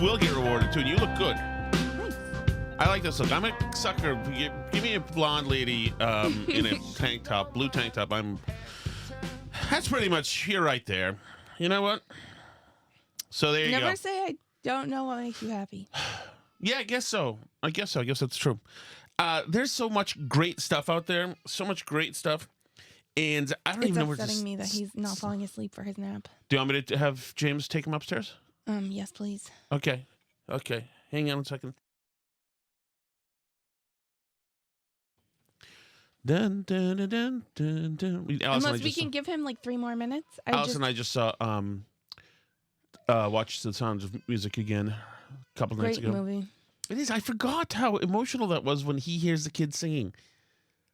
will get rewarded too, and you look good. Thanks. I like this look. I'm a sucker. Give me a blonde lady in a tank top, blue tank top. That's pretty much here right there. You know what? So there you go. Never say I don't know what makes you happy. Yeah, I guess so. I guess that's true. There's so much great stuff out there. So much great stuff. And I don't even know where to... It's upsetting me that he's not falling asleep for his nap. Do you want me to have James take him upstairs? Yes, please. Okay. Hang on a second. Dun, dun, dun, dun, dun, dun. Unless we can give him like 3 more minutes. Allison and I just saw watched The Sound of Music again a couple nights ago. Great movie. It is. I forgot how emotional that was when he hears the kids singing.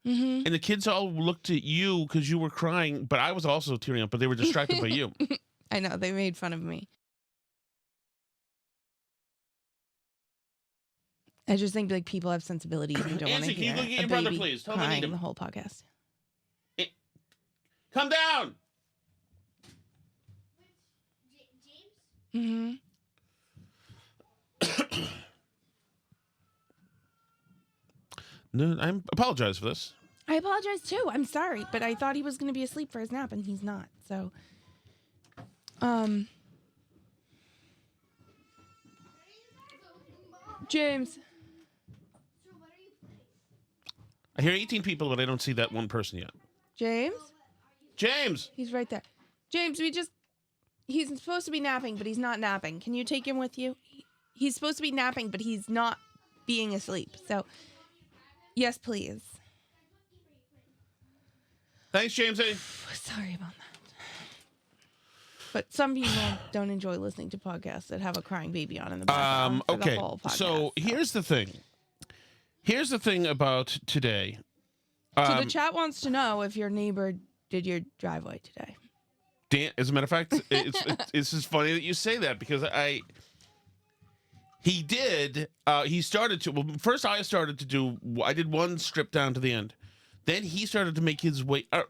Mm-hmm. And the kids all looked at you because you were crying, but I was also tearing up, but they were distracted by you. I know. They made fun of me. I just think like people have sensibilities and don't want to hear can you look at your a brother, baby please? Tell him I crying need him. the whole podcast. Come down! Mm-hmm. No, I apologize for this. I apologize too. I'm sorry, but I thought he was going to be asleep for his nap, and he's not. So, James. I hear 18 people, but I don't see that one person yet. James? James! He's right there. James, he's supposed to be napping, but he's not napping. Can you take him with you? He's supposed to be napping, but he's not being asleep. So, yes, please. Thanks, Jamesy. Sorry about that. But some people don't enjoy listening to podcasts that have a crying baby on in the background. For the whole podcast, so here's the thing. Here's the thing about today. So the chat wants to know if your neighbor did your driveway today. Dan, as a matter of fact, it's just funny that you say that because he did. He started to. Well, first I started to do. I did one strip down to the end. Then he started to make his way up,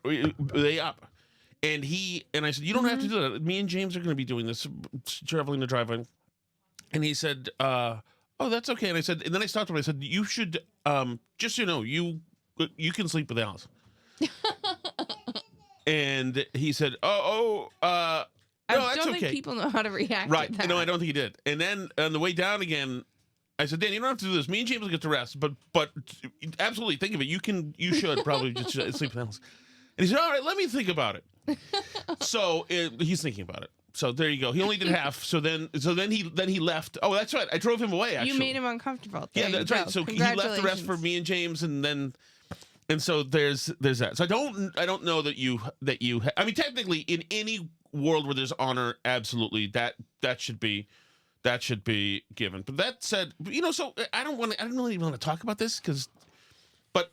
and I said, "You don't have to do that. Me and James are going to be doing this, traveling the driveway." And he said, "Oh, that's okay." And I said, and then I stopped him. I said, "You should, just so you know, you can sleep with Alice." And he said, "No, I that's don't okay." think people know how to react. Right? To that. No, I don't think he did. And then on the way down again, I said, "Dan, you don't have to do this. Me and James will get to rest, but absolutely think of it. You should probably just sleep with Alice." And he said, "All right, let me think about it." So he's thinking about it. So there you go. He only did half. So then he left. Oh, that's right. I drove him away. Actually, You made him uncomfortable. There yeah, that's right. So he left the rest for me and James, and so there's that. So I don't know that you. I mean, technically, in any world where there's honor, absolutely that should be given. But that said, so I don't really want to talk about this because. But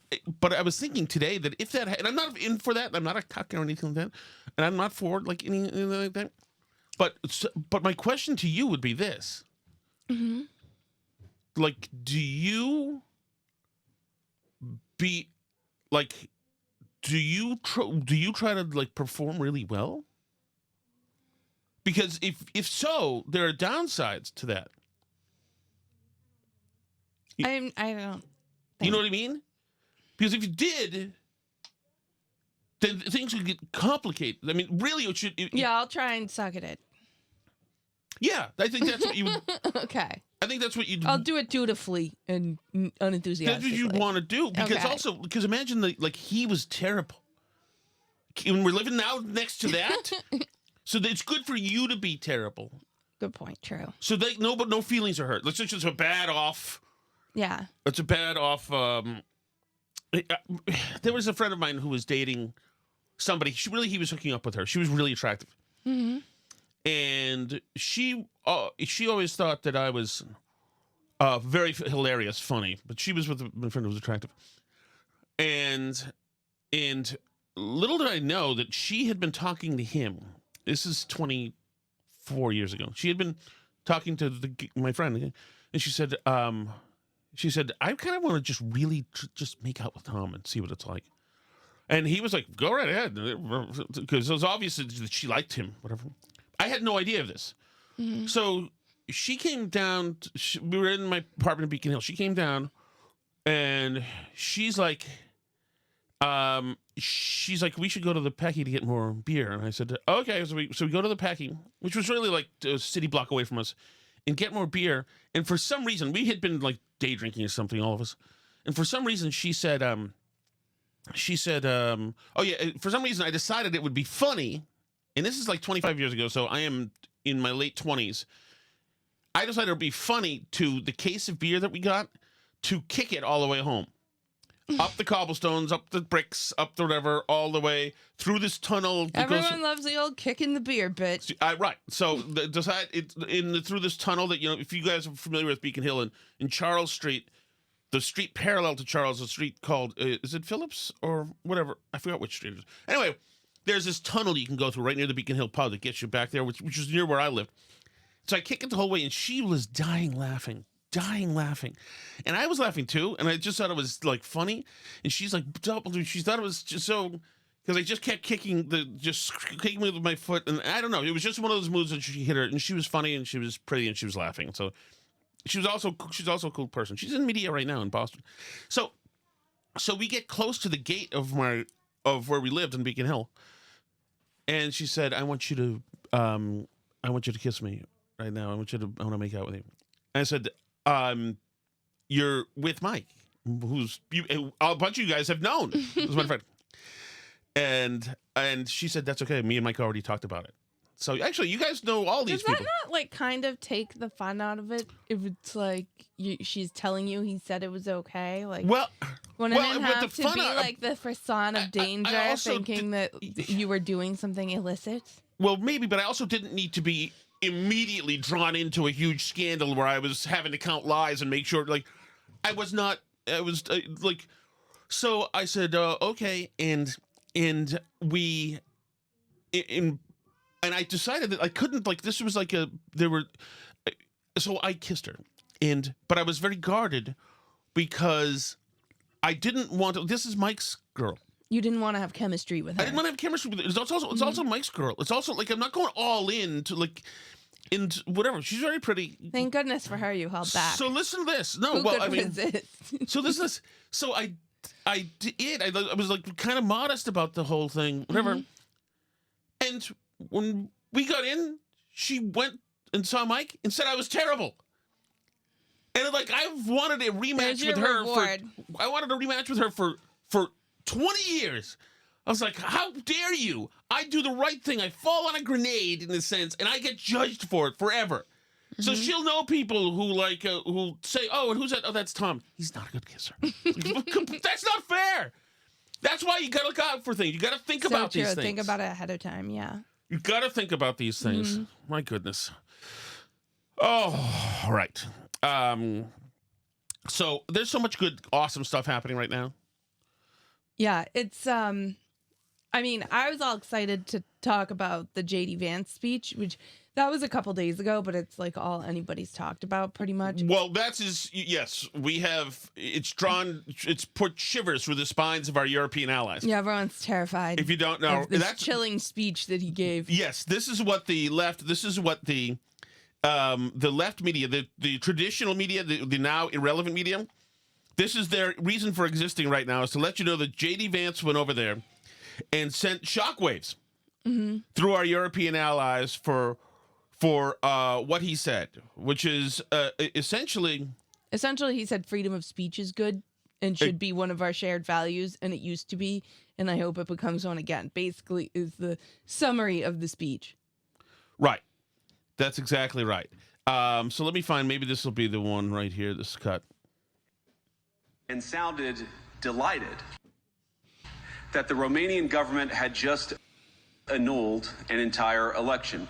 I was thinking today that if that, and I'm not in for that, I'm not a cuck or anything like that, and I'm not for like anything like that. But my question to you would be this: like, do you try to like perform really well? Because if so, there are downsides to that. I don't. You know what I mean? Because if you did, then things would get complicated. I mean, really, it should. Yeah, I'll try and suck at it. Yeah, I think that's what you would. Okay. I think that's what you'd. I'll do it dutifully and unenthusiastically. That's what you'd want to do. Because imagine like he was terrible. And we're living now next to that. So it's good for you to be terrible. Good point. True. So no feelings are hurt. Let's just a bad off. Yeah. It's a bad off. There was a friend of mine who was dating somebody. He was hooking up with her. She was really attractive. Mm-hmm. And she always thought that I was very hilarious, funny. But she was with my friend who was attractive. And little did I know that she had been talking to him. This is 24 years ago. She had been talking to my friend, and she said, I kind of want to just really just make out with Tom and see what it's like. And he was like, go right ahead. Because it was obvious that she liked him, whatever. I had no idea of this. Mm-hmm. So she came down. We were in my apartment in Beacon Hill. She came down, and she's like, we should go to the Pecky to get more beer. And I said, okay. So we go to the Pecky, which was really like a city block away from us, and get more beer. And for some reason, we had been like day drinking or something, all of us. And for some reason, she said, oh yeah, for some reason I decided it would be funny. And this is like 25 years ago, so I am in my late 20s. I decided it would be funny to the case of beer that we got to kick it all the way home. Up the cobblestones, up the bricks, up the whatever, all the way through this tunnel. Everyone loves the old kicking the beer bit. Right. So through this tunnel that, if you guys are familiar with Beacon Hill and Charles Street, the street parallel to Charles, a street called, is it Phillips or whatever? I forgot which street it is. Anyway, there's this tunnel you can go through right near the Beacon Hill pub that gets you back there, which is near where I lived. So I kick it the whole way, and she was dying laughing. And I was laughing too, and I just thought it was like funny. And she's like, she thought it was just so, because I just kept kicking me with my foot, and I don't know, it was just one of those moves that she hit her, and she was funny, and she was pretty, and she was laughing. So she's also a cool person. She's in media right now in Boston. So we get close to the gate of where we lived in Beacon Hill, and she said, I want you to kiss me right now. I want to make out with you. And I said, you're with Mike, who's a bunch of you guys have known. Who's my friend. And she said, that's okay. Me and Mike already talked about it. So actually, you guys know all these people. Does that not like kind of take the fun out of it? If it's like she's telling you he said it was okay, like wouldn't it have to be like the frisson of danger, thinking that you were doing something illicit? Well, maybe, but I also didn't need to be immediately drawn into a huge scandal where I was having to count lies and make sure, like, I was like, so I said, okay. And I decided that I couldn't, like, this was like so I kissed her, but I was very guarded because I didn't want to, this is Mike's girl. You didn't want to have chemistry with her. I didn't want to have chemistry with her. It's also Mike's girl. It's also like, I'm not going all in to like, into whatever. She's very pretty. Thank goodness for her you held back. So listen to this. No, Who could resist? So this is, so I was like kind of modest about the whole thing, whatever. Mm-hmm. And when we got in, she went and saw Mike and said I was terrible. And like, I wanted a rematch with her. I wanted a rematch with her for 20 years. I was like, how dare you? I do the right thing. I fall on a grenade in a sense, and I get judged for it forever. Mm-hmm. So she'll know people who like who say, oh, and who's that? Oh, that's Tom. He's not a good kisser. That's not fair. That's why you got to look out for things. You got to think about these things. Think about it ahead of time, yeah. You got to think about these things. Mm-hmm. My goodness. Oh, all right. So there's so much good, awesome stuff happening right now. Yeah, it's, I mean, I was all excited to talk about the J.D. Vance speech, which that was a couple days ago, but it's like all anybody's talked about pretty much. Well, yes, it's put shivers through the spines of our European allies. Yeah, everyone's terrified. If you don't know, this chilling speech that he gave. Yes, this is what the left media, the traditional media, the now irrelevant media, this is their reason for existing right now, is to let you know that J.D. Vance went over there and sent shockwaves through our European allies for what he said, which is essentially... Essentially, he said freedom of speech is good and should be one of our shared values, and it used to be, and I hope it becomes one again. Basically, is the summary of the speech. Right. That's exactly right. So let me find, maybe this will be the one right here, this cut. And sounded delighted that the Romanian government had just annulled an entire election.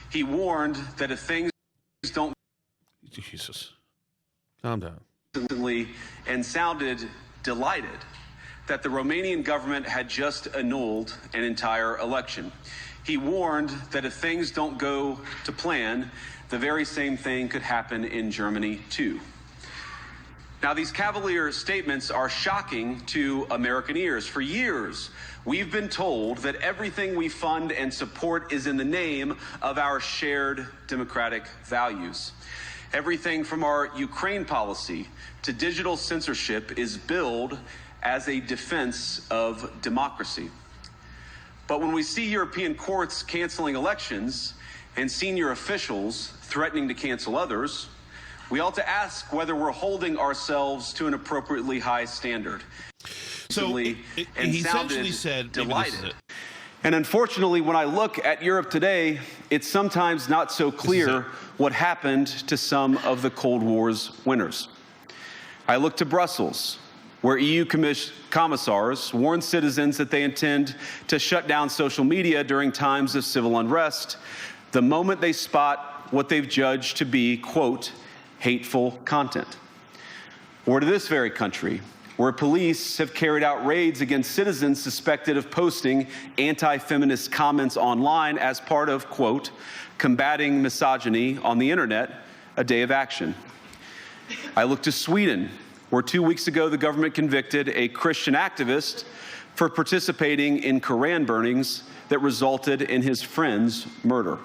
He warned that if things don't... Jesus. Calm down. And sounded delighted that the Romanian government had just annulled an entire election. He warned that if things don't go to plan, the very same thing could happen in Germany, too. Now, these cavalier statements are shocking to American ears. For years, we've been told that everything we fund and support is in the name of our shared democratic values. Everything from our Ukraine policy to digital censorship is billed as a defense of democracy. But when we see European courts canceling elections and senior officials threatening to cancel others, we ought to ask whether we're holding ourselves to an appropriately high standard. So he essentially said, delighted. And unfortunately, when I look at Europe today, it's sometimes not so clear what happened to some of the Cold War's winners. I look to Brussels, where EU commissars warn citizens that they intend to shut down social media during times of civil unrest the moment they spot what they've judged to be, quote, hateful content. Or to this very country, where police have carried out raids against citizens suspected of posting anti-feminist comments online as part of, quote, combating misogyny on the internet, a day of action. I look to Sweden, where 2 weeks ago the government convicted a Christian activist for participating in Koran burnings that resulted in his friend's murder.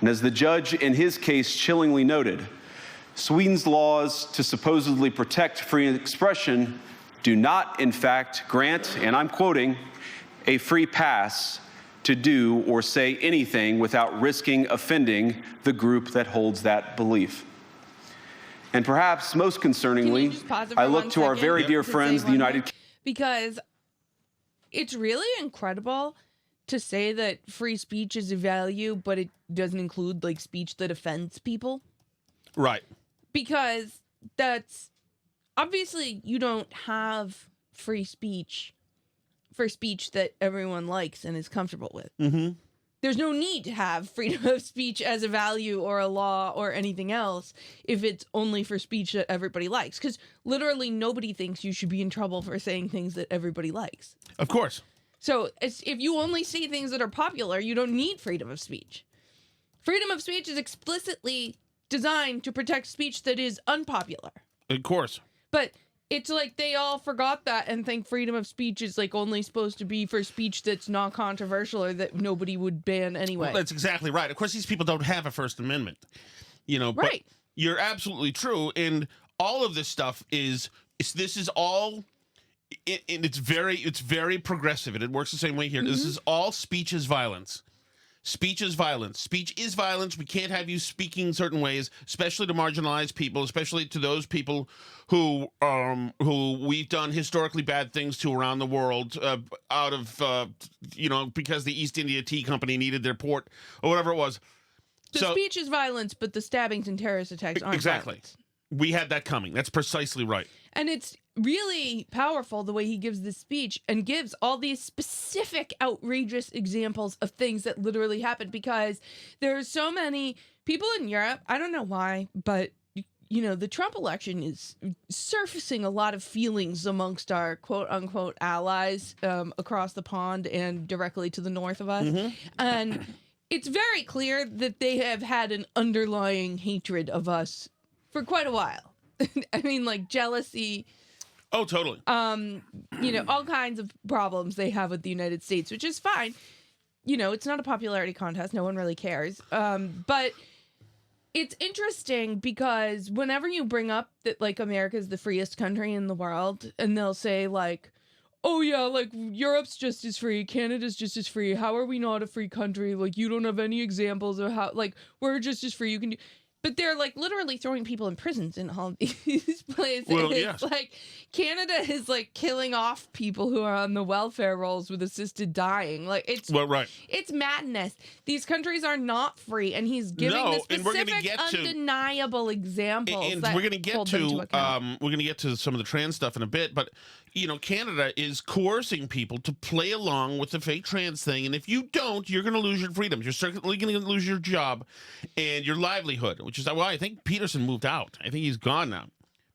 And as the judge in his case chillingly noted, Sweden's laws to supposedly protect free expression do not, in fact, grant, and I'm quoting, a free pass to do or say anything without risking offending the group that holds that belief. And perhaps most concerningly, I look to our very dear friends, the United Kingdom. Because it's really incredible to say that free speech is a value, but it doesn't include like speech that offends people. Right. Because that's obviously you don't have free speech for speech that everyone likes and is comfortable with. Mm-hmm. There's no need to have freedom of speech as a value or a law or anything else if it's only for speech that everybody likes. Because literally nobody thinks you should be in trouble for saying things that everybody likes. Of course. So if you only say things that are popular, you don't need freedom of speech. Freedom of speech is explicitly designed to protect speech that is unpopular. Of course. But it's like they all forgot that and think freedom of speech is like only supposed to be for speech that's not controversial or that nobody would ban anyway. Well, that's exactly right. Of course, these people don't have a First Amendment, you know. Right. But you're absolutely true, and all of this stuff this is all, and it's very progressive, and it works the same way here. Mm-hmm. This is all speech is violence. Speech is violence. Speech is violence. We can't have you speaking certain ways, especially to marginalized people, especially to those people who we've done historically bad things to around the world, out of because the East India Tea Company needed their port or whatever it was. The speech is violence, but the stabbings and terrorist attacks aren't exactly. Violence. We had that coming. That's precisely right. And it's really powerful the way he gives this speech and gives all these specific outrageous examples of things that literally happened, because there's so many people in Europe, I don't know why, but you know, the Trump election is surfacing a lot of feelings amongst our quote unquote allies across the pond and directly to the north of us. Mm-hmm. And it's very clear that they have had an underlying hatred of us for quite a while. I mean, like jealousy. Oh, totally. All kinds of problems they have with the United States, which is fine. You know, it's not a popularity contest. No one really cares. But it's interesting because whenever you bring up that, like, America is the freest country in the world, and they'll say, like, oh, yeah, like, Europe's just as free. Canada's just as free. How are we not a free country? Like, you don't have any examples of how, like, we're just as free. You can do... But they're, like, literally throwing people in prisons in all these places. Well, it's like Canada is, like, killing off people who are on the welfare rolls with assisted dying. Like, it's It's madness. These countries are not free, and he's giving the specific, undeniable examples. And we're going to get to some of the trans stuff in a bit, but you know, Canada is coercing people to play along with the fake trans thing, and if you don't, you're going to lose your freedoms. You're certainly going to lose your job and your livelihood, which is why I think Peterson moved out. I think he's gone now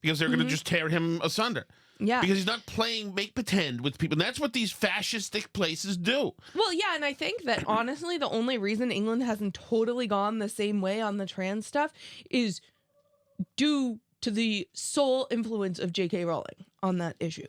because they're going to just tear him asunder. Yeah. Because he's not playing make pretend with people. And that's what these fascistic places do. Well, yeah, and I think that honestly the only reason England hasn't totally gone the same way on the trans stuff is do to the sole influence of J.K. Rowling on that issue.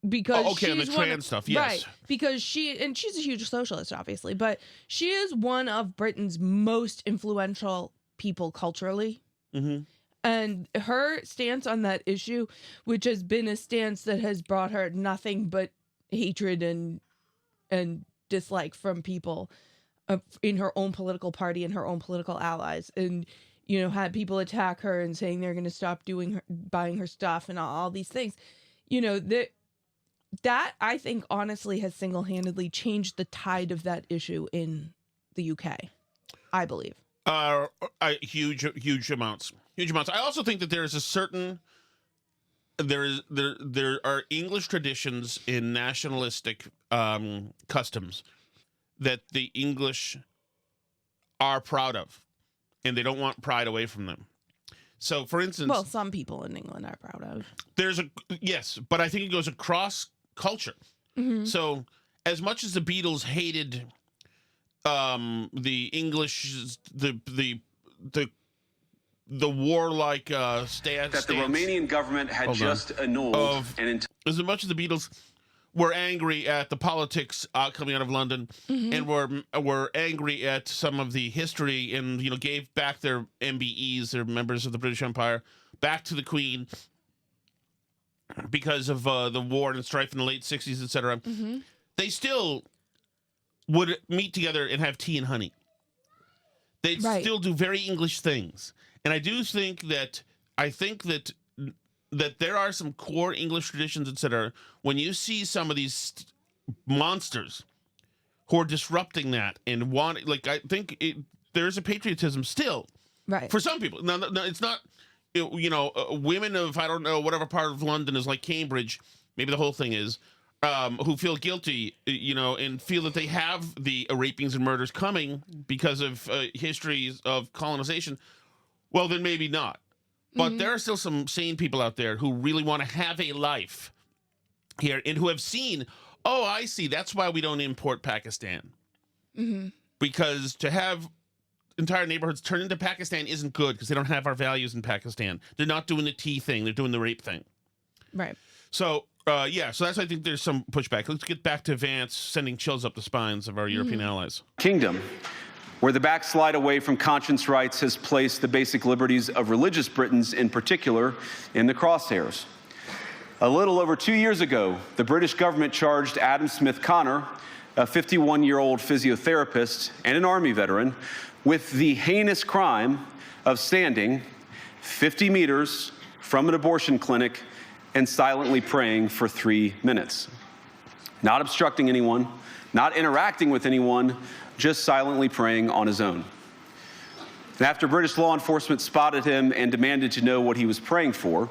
Because on the trans stuff, yes. Right, because she's a huge socialist, obviously, but she is one of Britain's most influential people culturally. Mm-hmm. And her stance on that issue, which has been a stance that has brought her nothing but hatred and dislike from people in her own political party and her own political allies, and had people attack her and saying they're going to stop buying her stuff and all these things. That I think honestly has single-handedly changed the tide of that issue in the UK, I believe. Huge amounts. I also think that there is a certain there are English traditions in nationalistic customs that the English are proud of, and they don't want pride away from them. So, for instance, well, some people in England are proud of. Yes, but I think it goes across culture. Mm-hmm. So, as much as the Beatles hated the English, the warlike stance that the Romanian government had just annulled, as much as the Beatles were angry at the politics coming out of London, mm-hmm. and were angry at some of the history, and gave back their MBEs, their members of the British Empire, back to the Queen because of the war and strife in the late 60s, etc. Mm-hmm. They still would meet together and have tea and honey. They'd still do very English things. And I do think that there are some core English traditions, etc. When you see some of these monsters who are disrupting that and I think there's a patriotism still, right, for some people. Now, it's not, women of, I don't know, whatever part of London is like Cambridge, maybe the whole thing is, who feel guilty, and feel that they have the rapings and murders coming because of histories of colonization. Well, then maybe not. But there are still some sane people out there who really want to have a life here and who have seen, oh, I see, that's why we don't import Pakistan. Mm-hmm. Because to have entire neighborhoods turn into Pakistan isn't good because they don't have our values in Pakistan. They're not doing the tea thing. They're doing the rape thing. Right. So, so that's why I think there's some pushback. Let's get back to Vance sending chills up the spines of our European allies. Kingdom, where the backslide away from conscience rights has placed the basic liberties of religious Britons in particular in the crosshairs. A little over 2 years ago, the British government charged Adam Smith Connor, a 51-year-old physiotherapist and an Army veteran, with the heinous crime of standing 50 meters from an abortion clinic and silently praying for 3 minutes. Not obstructing anyone, not interacting with anyone, just silently praying on his own. And after British law enforcement spotted him and demanded to know what he was praying for,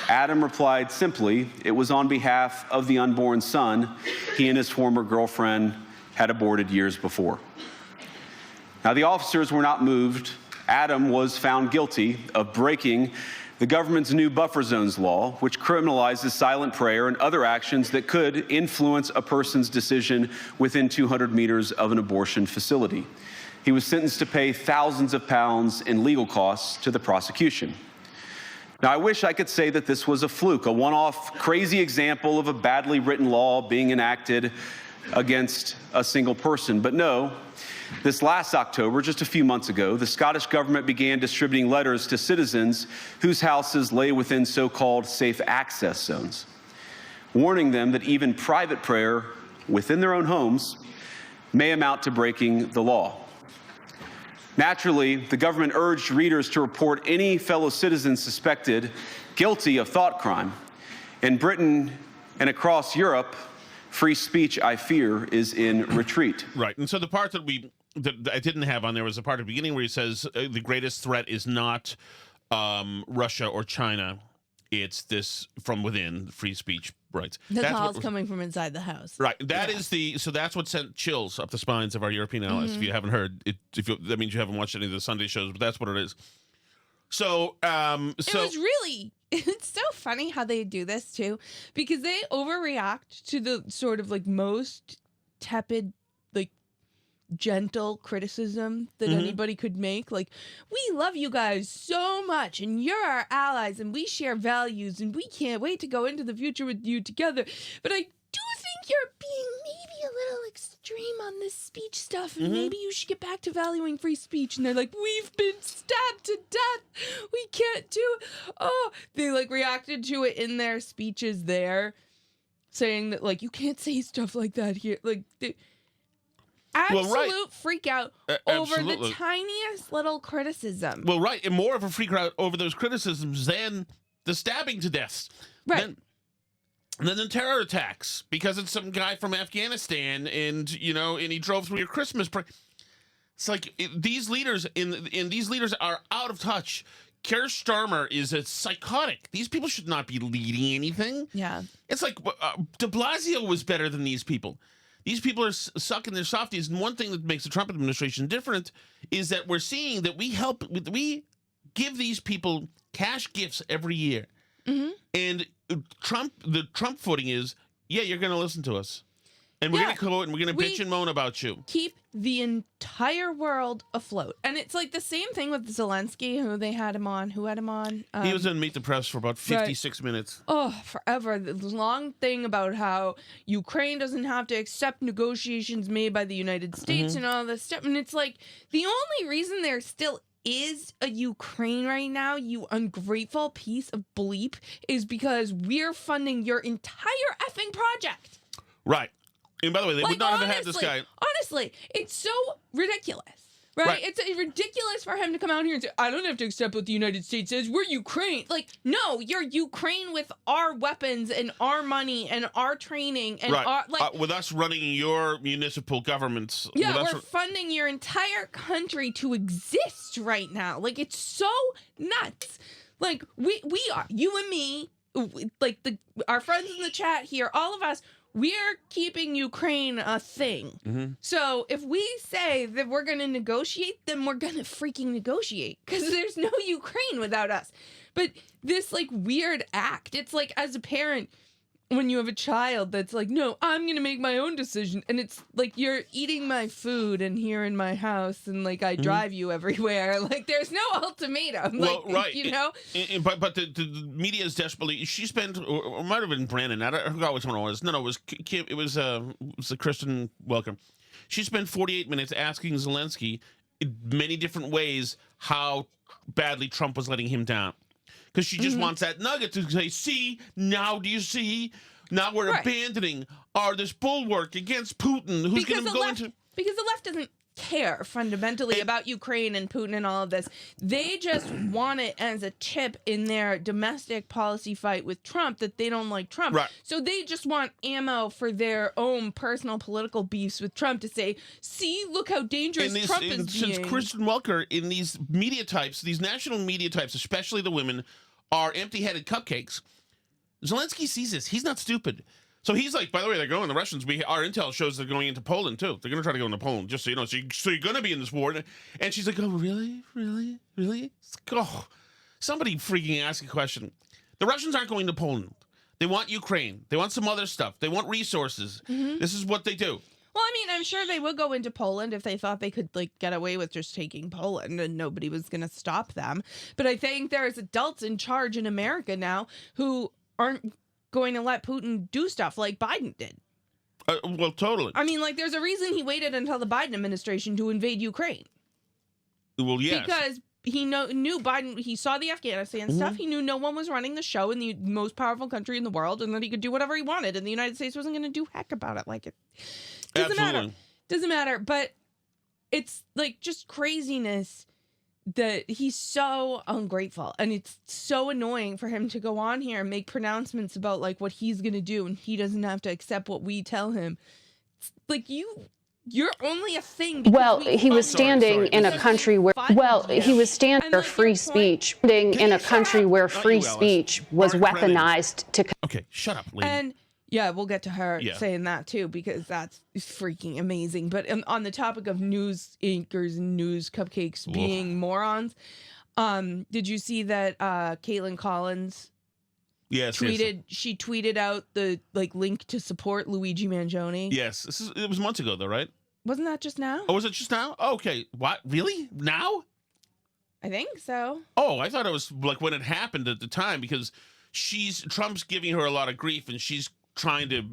Adam replied simply, it was on behalf of the unborn son he and his former girlfriend had aborted years before. Now, the officers were not moved. Adam was found guilty of breaking the government's new buffer zones law, which criminalizes silent prayer and other actions that could influence a person's decision within 200 meters of an abortion facility. He was sentenced to pay thousands of pounds in legal costs to the prosecution. Now, I wish I could say that this was a fluke, a one-off crazy example of a badly written law being enacted against a single person, but no. This last October, just a few months ago, the Scottish government began distributing letters to citizens whose houses lay within so-called safe access zones, warning them that even private prayer within their own homes may amount to breaking the law. Naturally, the government urged readers to report any fellow citizen suspected guilty of thought crime. In Britain and across Europe, free speech, I fear, is in retreat. Right. And so the part that I didn't have on there was the part at the beginning where he says the greatest threat is not Russia or China. It's this from within, free speech rights. That's calls coming from inside the house. Right. That is so that's what sent chills up the spines of our European allies. If you haven't heard it, that means you haven't watched any of the Sunday shows, but that's what it is. So, it was really, it's so funny how they do this too, because they overreact to the sort of like most tepid, like gentle criticism that anybody could make. Like, we love you guys so much, and you're our allies, and we share values, and we can't wait to go into the future with you together. But I do think you're being maybe a little extreme on this speech stuff, and maybe you should get back to valuing free speech. And they're like, we've been stabbed to death. We can't do it. Oh, they like reacted to it in their speeches there, saying that like, you can't say stuff like that here. Like, absolute freak out over the tiniest little criticism. Well, right, and more of a freak out over those criticisms than the stabbing to death. Right. And then the terror attacks because it's some guy from Afghanistan, and and he drove through your Christmas. It's like these leaders these leaders are out of touch. Keir Starmer is a psychotic. These people should not be leading anything. Yeah, it's like De Blasio was better than these people. These people are sucking their softies, and one thing that makes the Trump administration different is that we're seeing that we give these people cash gifts every year, and the Trump footing is, you're going to listen to us, and we're going to go and we're going to bitch and moan about you. Keep the entire world afloat, and it's like the same thing with Zelensky, who had him on. He was in Meet the Press for about 56 minutes. Oh, forever. The long thing about how Ukraine doesn't have to accept negotiations made by the United States and all this stuff, and it's like the only reason there still is a Ukraine right now, you ungrateful piece of bleep, is because we're funding your entire effing project. Right. And by the way, they would not have had this guy. Honestly, it's so ridiculous. Right? It's ridiculous for him to come out here and say, I don't have to accept what the United States says. We're Ukraine. Like, no, you're Ukraine with our weapons and our money and our training. And with us running your municipal governments. Yeah, we're funding your entire country to exist right now. Like, it's so nuts. Like, we are, you and me, like our friends in the chat here, all of us, we're keeping Ukraine a thing. So if we say that we're going to negotiate, then we're going to freaking negotiate, because there's no Ukraine without us. But this like weird act, it's like as a parent, when you have a child that's like, no, I'm going to make my own decision. And it's like, you're eating my food and here in my house, and like I drive you everywhere. Like there's no ultimatum. Well, like, right. You know? But the media is desperately, she spent, or it might have been Brandon, I forgot which one it was. No, it was Kim, it was the Kristen Welker. She spent 48 minutes asking Zelensky in many different ways how badly Trump was letting him down. Because she just wants that nugget to say, see, now do you see? Now we're abandoning this bulwark against Putin, who's going to go into... Because the left doesn't care fundamentally about Ukraine and Putin and all of this. They just want it as a chip in their domestic policy fight with Trump, that they don't like Trump. Right. So they just want ammo for their own personal political beefs with Trump to say, see, look how dangerous Trump is being. Since Kristen Welker, in these media types, these national media types, especially the women, are empty-headed cupcakes, Zelensky sees this. He's not stupid. So he's like, by the way, they're going, the Russians, our intel shows they're going into Poland, too. They're going to try to go into Poland, just so you know. So you're going to be in this war. And she's like, oh, really? Really? Really? Oh, somebody freaking ask a question. The Russians aren't going to Poland. They want Ukraine. They want some other stuff. They want resources. This is what they do. Well, I mean, I'm sure they would go into Poland if they thought they could, like, get away with just taking Poland and nobody was going to stop them. But I think there's adults in charge in America now who aren't going to let Putin do stuff like Biden did. Well, totally. I mean, like, there's a reason he waited until the Biden administration to invade Ukraine. Well, yes. Because he knew Biden, he saw the Afghanistan stuff. He knew no one was running the show in the most powerful country in the world, and that he could do whatever he wanted, and the United States wasn't going to do heck about it. Like, it doesn't matter. But it's like just craziness that he's so ungrateful, and it's so annoying for him to go on here and make pronouncements about like what he's going to do, and he doesn't have to accept what we tell him. It's like, you're only a thing. Well, he was standing in a country where, he was standing for free speech, in a country where free speech was weaponized to. Okay, shut up, lady. And yeah, we'll get to her saying that too, because that's freaking amazing. But on the topic of news anchors and news cupcakes being morons, did you see that Caitlin Collins? Yes, she tweeted out the link to support Luigi Mangione. Yes, it was months ago though, right? Wasn't that just now? Oh, was it just now? Oh, okay. What? Really? Now? I think so. Oh, I thought it was like when it happened at the time because Trump's giving her a lot of grief and she's trying to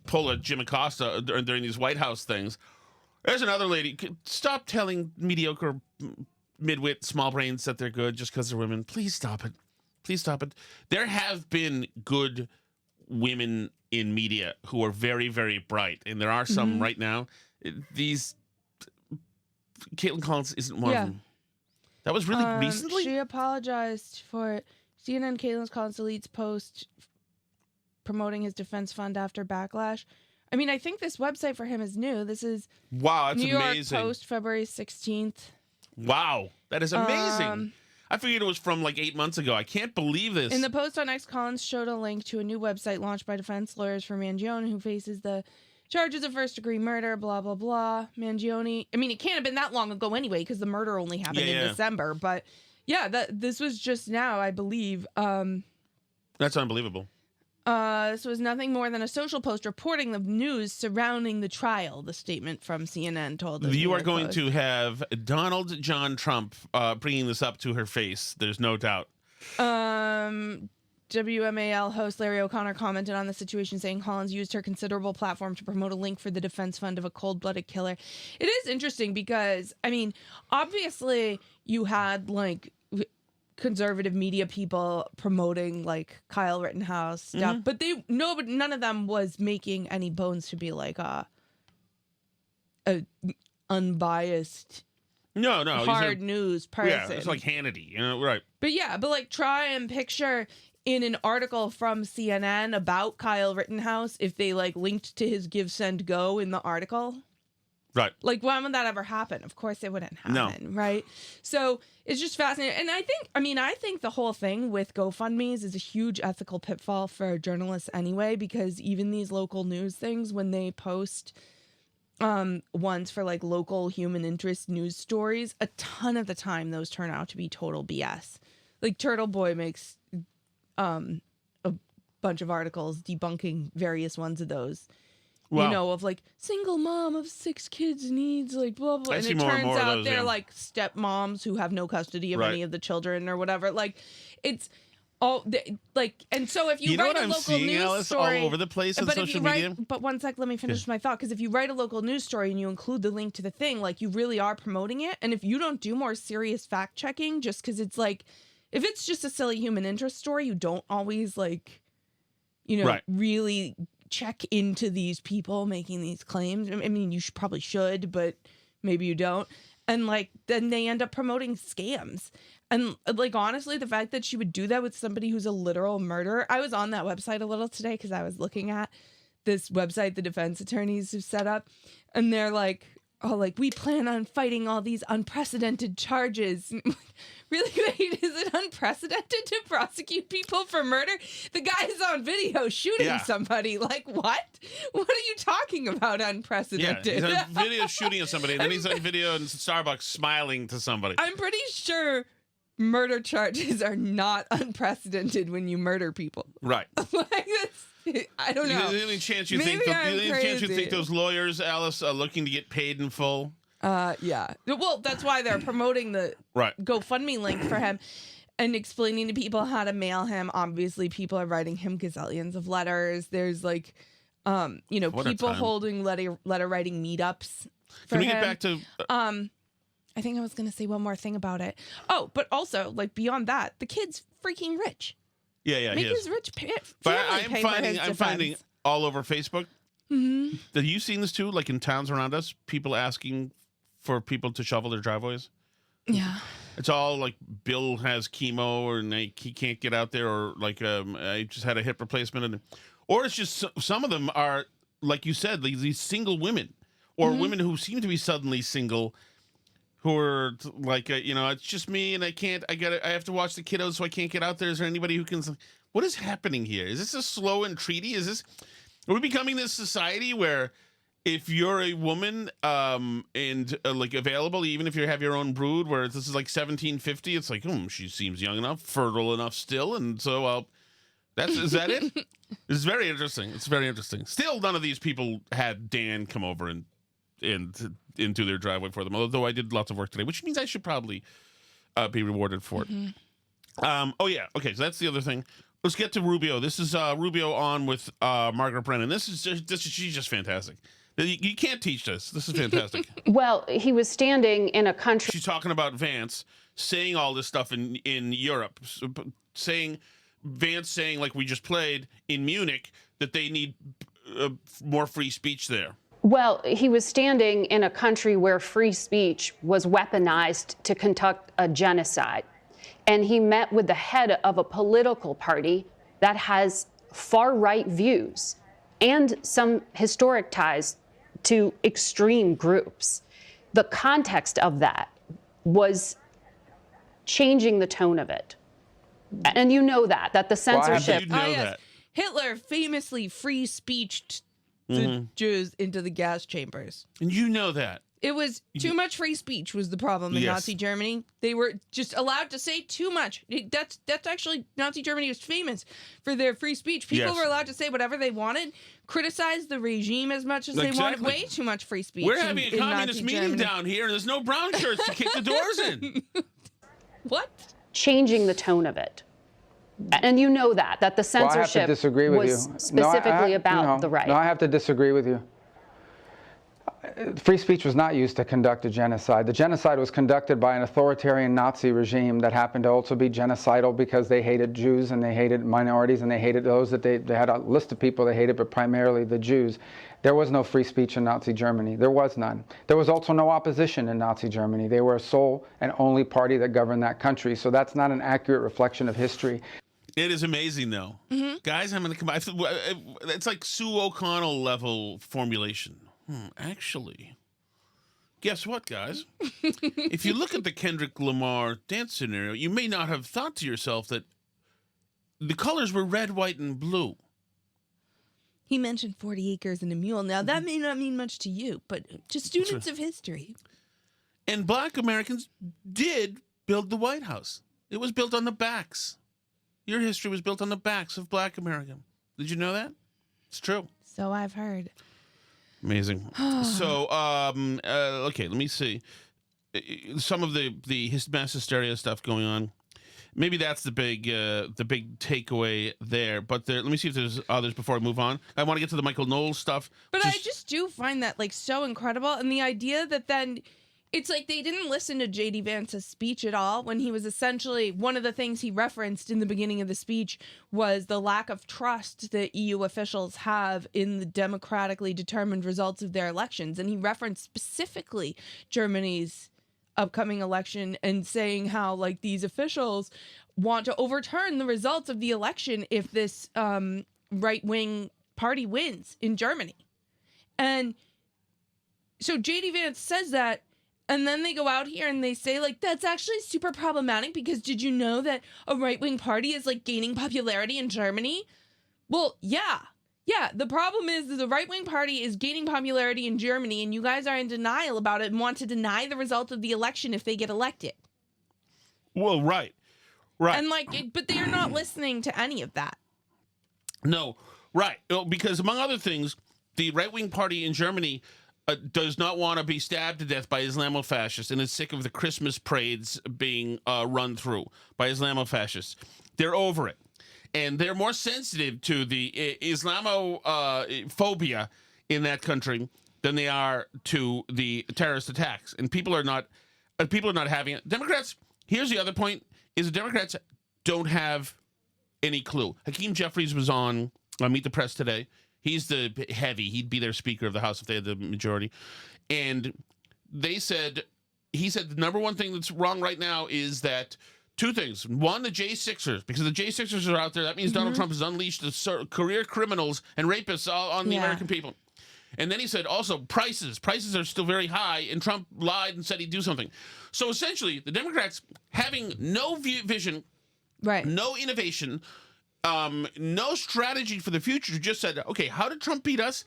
pull a Jim Acosta during these White House things. There's another lady. Stop telling mediocre midwit small brains that they're good just because they're women. Please stop it. Please stop it. There have been good women in media who are very, very bright, and there are some right now. These Caitlin Collins isn't one of them. That was really recently? She apologized for CNN Caitlin Collins deletes post promoting his defense fund after backlash. I mean, I think this website for him is new. This is wow, that's New York amazing. Post, February 16th. Wow, that is amazing. I figured it was from like 8 months ago. I can't believe this. In the post on X, Collins showed a link to a new website launched by defense lawyers for Mangione, who faces the charges of first-degree murder, blah, blah, blah. Mangione, I mean, it can't have been that long ago anyway, because the murder only happened in December. But yeah, this was just now, I believe. That's unbelievable. This was nothing more than a social post reporting the news surrounding the trial, the statement from CNN told us. You are going to have Donald John Trump bringing this up to her face. There's no doubt. WMAL host Larry O'Connor commented on the situation, saying Collins used her considerable platform to promote a link for the defense fund of a cold-blooded killer. It is interesting because, I mean, obviously you had, like, conservative media people promoting like Kyle Rittenhouse stuff, but none of them was making any bones to be like a unbiased, hard news person. Yeah, it's like Hannity, right? But like try and picture in an article from CNN about Kyle Rittenhouse if they like linked to his Give, Send, Go in the article. Right. Like, when would that ever happen? Of course it wouldn't happen, right? So it's just fascinating. And I think the whole thing with GoFundMes is a huge ethical pitfall for journalists anyway, because even these local news things, when they post ones for like local human interest news stories, a ton of the time those turn out to be total BS. Like Turtle Boy makes a bunch of articles debunking various ones of those. Wow. Of like single mom of 6 kids needs like blah blah, and it turns out they're like stepmoms who have no custody of any of the children or whatever. Like it's all like, and so if you write a local news story all over the place on social media. But one sec, let me finish my thought, because if you write a local news story and you include the link to the thing, like you really are promoting it. And if you don't do more serious fact checking, just because it's like, if it's just a silly human interest story, you don't always like, really check into these people making these claims. I mean, you probably should, but maybe you don't. And like, then they end up promoting scams. And like, honestly, the fact that she would do that with somebody who's a literal murderer. I was on that website a little today because I was looking at this website the defense attorneys have set up, and they're like, oh, like, we plan on fighting all these unprecedented charges. Really, wait, is it unprecedented to prosecute people for murder? The guy's on video shooting somebody. Like, what? What are you talking about, unprecedented? Yeah, he's on video shooting at somebody, and then he's on video in Starbucks smiling to somebody. I'm pretty sure murder charges are not unprecedented when you murder people. Right. Like, I don't know. The only chance you think those lawyers, Alice, are looking to get paid in full? Yeah. Well, that's why they're promoting the GoFundMe link for him and explaining to people how to mail him. Obviously, people are writing him gazillions of letters. There's like, people holding letter writing meetups for Can we him. get back to... I think I was going to say one more thing about it. Oh, but also, like, beyond that, the kid's freaking rich. Yeah, Make his rich But I'm finding all over Facebook. Mm-hmm. Have you seen this too? Like in towns around us, people asking for people to shovel their driveways. Yeah. It's all like Bill has chemo and he can't get out there, or like I just had a hip replacement, or it's just some of them are like you said, these single women or women who seem to be suddenly single. Who are like, it's just me and I have to watch the kiddos, so I can't get out there. Is there anybody who can, what is happening here? Is this a slow entreaty? Are we becoming this society where if you're a woman and like available, even if you have your own brood, where this is like 1750, it's like, she seems young enough, fertile enough still. And so is that it? It's very interesting. It's very interesting. Still, none of these people had Dan come over and into their driveway for them. Although I did lots of work today, which means I should probably be rewarded for it. Oh yeah, okay. So that's the other thing. Let's get to Rubio. This is Rubio on with Margaret Brennan. She's just fantastic. You can't teach this. This is fantastic. Well, he was standing in a country. She's talking about Vance saying all this stuff in Europe, Vance saying, like we just played in Munich, that they need more free speech there. Well, he was standing in a country where free speech was weaponized to conduct a genocide. And he met with the head of a political party that has far-right views and some historic ties to extreme groups. The context of that was changing the tone of it. And you know that the censorship. You know that. Hitler famously free speeched the Jews into the gas chambers. And you know that. It was too much free speech was the problem in Nazi Germany. They were just allowed to say too much. That's actually, Nazi Germany was famous for their free speech. People were allowed to say whatever they wanted, criticize the regime as much as they wanted. Way too much free speech. We're having a communist meeting down here, and there's no brown shirts to kick the doors in. What? Changing the tone of it. And you know that the censorship I have to disagree with was you. specifically about the right. No, I have to disagree with you. Free speech was not used to conduct a genocide. The genocide was conducted by an authoritarian Nazi regime that happened to also be genocidal because they hated Jews and they hated minorities and they hated those that they had a list of people they hated, but primarily the Jews. There was no free speech in Nazi Germany. There was none. There was also no opposition in Nazi Germany. They were a sole and only party that governed that country. So that's not an accurate reflection of history. It is amazing, though. Guys, I'm going to come back. It's like Sue O'Connell level formulation. Actually, guess what, guys? If you look at the Kendrick Lamar dance scenario, you may not have thought to yourself that the colors were red, white, and blue. He mentioned 40 acres and a mule. Now, that may not mean much to you, but to students of history. And black Americans did build the White House. It was built on the backs. Your history was built on the backs of black America. Did you know that? It's true. So I've heard. Amazing. So, okay, let me see. Some of the mass hysteria stuff going on. Maybe that's the big takeaway there. But let me see if there's others before I move on. I want to get to the Michael Knowles stuff. But I just do find that like so incredible, and the idea that then it's like they didn't listen to J.D. Vance's speech at all when he was essentially one of the things he referenced in the beginning of the speech was the lack of trust that EU officials have in the democratically determined results of their elections. And he referenced specifically Germany's upcoming election and saying how like these officials want to overturn the results of the election if this right-wing party wins in Germany. And so J.D. Vance says that, and then they go out here and they say, like, that's actually super problematic because did you know that a right-wing party is, like, gaining popularity in Germany? Well, yeah. Yeah, the problem is that the right-wing party is gaining popularity in Germany and you guys are in denial about it and want to deny the result of the election if they get elected. Well, right. Right. And, like, but they're not listening to any of that. No, right. Because among other things, the right-wing party in Germany does not want to be stabbed to death by Islamofascists and is sick of the Christmas parades being run through by Islamofascists. They're over it. And they're more sensitive to the Islamophobia in that country than they are to the terrorist attacks. And people are not having it. Democrats, here's the other point, is the Democrats don't have any clue. Hakeem Jeffries was on Meet the Press today. He's the heavy. He'd be their Speaker of the House if they had the majority. And he said the number one thing that's wrong right now is that two things. One, the J6ers, because the J6ers are out there. That means Donald Trump has unleashed the career criminals and rapists on the American people. And then he said also prices. Prices are still very high, and Trump lied and said he'd do something. So essentially, the Democrats having no vision, right, no innovation, no strategy for the future, just said, okay, how did Trump beat us?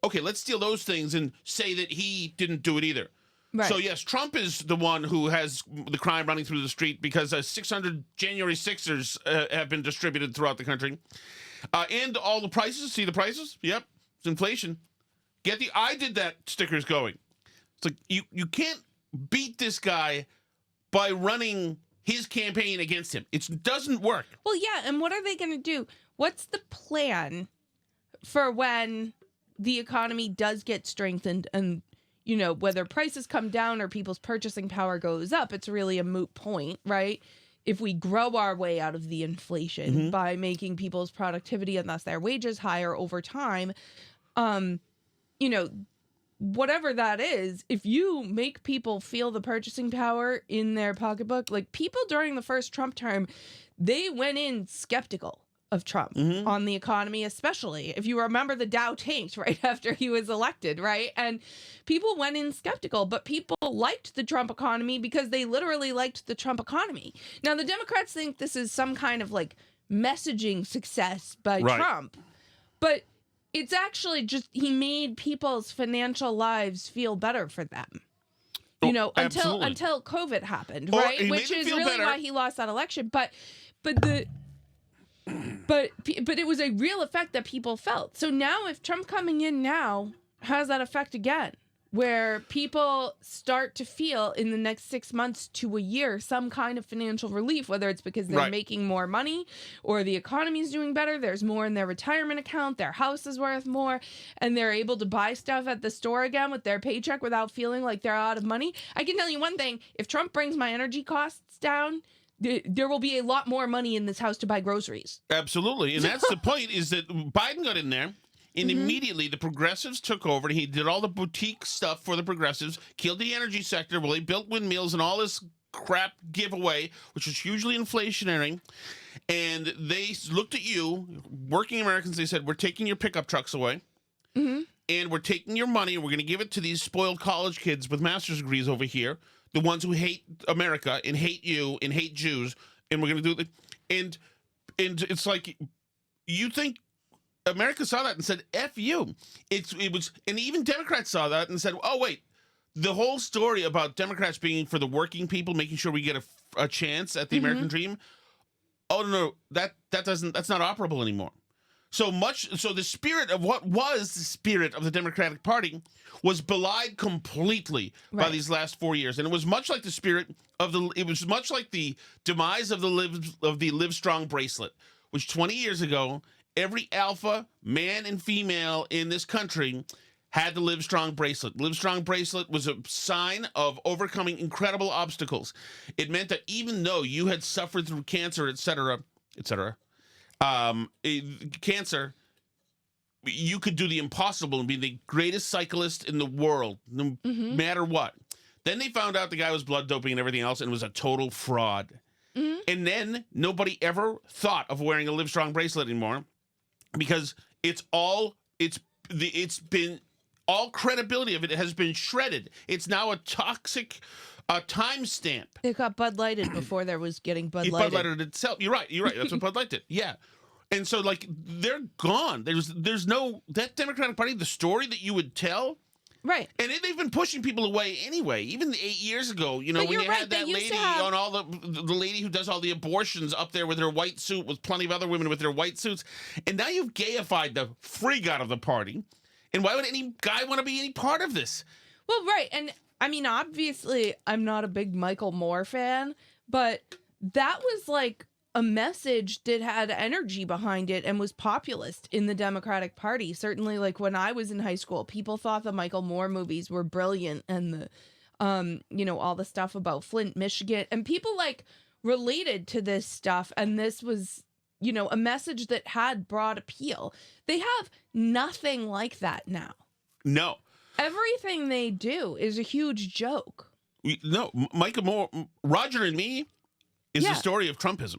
Okay, let's steal those things and say that he didn't do it either. Right. So, yes, Trump is the one who has the crime running through the street because 600 January 6ers have been distributed throughout the country. And all the prices, see the prices? Yep, it's inflation. Get the I did that stickers going. It's like you can't beat this guy by running his campaign against him. It doesn't work. Well, yeah, and what are they going to do? What's the plan for when the economy does get strengthened and, you know, whether prices come down or people's purchasing power goes up? It's really a moot point, right? If we grow our way out of the inflation by making people's productivity and thus their wages higher over time, you know, whatever that is, if you make people feel the purchasing power in their pocketbook, like people during the first Trump term, they went in skeptical of Trump on the economy, especially. If you remember, the Dow tanked right after he was elected, right? And people went in skeptical, but people liked the Trump economy because they literally liked the Trump economy. Now, the Democrats think this is some kind of like messaging success by Trump, but it's actually just he made people's financial lives feel better for them. You know, until COVID happened, right? Which is really better. Why he lost that election. But it was a real effect that people felt. So now if Trump coming in now has that effect again, where people start to feel in the next 6 months to a year some kind of financial relief, whether it's because they're making more money or the economy is doing better, there's more in their retirement account, their house is worth more, and they're able to buy stuff at the store again with their paycheck without feeling like they're out of money. I can tell you one thing, if Trump brings my energy costs down, there will be a lot more money in this house to buy groceries. Absolutely. And that's the point, is that Biden got in there, and immediately the progressives took over, and he did all the boutique stuff for the progressives, killed the energy sector, well, they built windmills and all this crap giveaway, which was hugely inflationary. And they looked at you, working Americans, they said, we're taking your pickup trucks away, and we're taking your money, and we're going to give it to these spoiled college kids with master's degrees over here, the ones who hate America and hate you and hate Jews, and we're going to do it. And it's like, you think America saw that and said, F you. It was, and even Democrats saw that and said, oh, wait, the whole story about Democrats being for the working people, making sure we get a chance at the American dream. Oh, no, that's not operable anymore. So the spirit of what was the spirit of the Democratic Party was belied completely by these last 4 years. And it was much like the spirit of the demise of the Live Strong bracelet, which 20 years ago, every alpha man and female in this country had the Live Strong bracelet. Live Strong bracelet was a sign of overcoming incredible obstacles. It meant that even though you had suffered through cancer, et cetera, cancer, you could do the impossible and be the greatest cyclist in the world, no matter what. Then they found out the guy was blood doping and everything else, and was a total fraud. And then nobody ever thought of wearing a Live Strong bracelet anymore, because all credibility of it has been shredded. It's now a toxic timestamp. It got Bud Lighted before there was getting Bud Lighted. Bud Lighted itself. You're right. That's what Bud Light did. Yeah. And so, like, they're gone. There's no, that Democratic Party, the story that you would tell. Right. And they've been pushing people away anyway. Even 8 years ago, you know, when you had that lady on all the lady who does all the abortions up there with her white suit, with plenty of other women with their white suits. And now you've gayified the freak out of the party. And why would any guy want to be any part of this? Well, right. And I mean, obviously, I'm not a big Michael Moore fan, but that was like a message that had energy behind it and was populist in the Democratic Party. Certainly, like when I was in high school, people thought the Michael Moore movies were brilliant, and the, you know, all the stuff about Flint, Michigan, and people like related to this stuff. And this was, you know, a message that had broad appeal. They have nothing like that now. No. Everything they do is a huge joke. No, Michael Moore, Roger and Me is the story of Trumpism.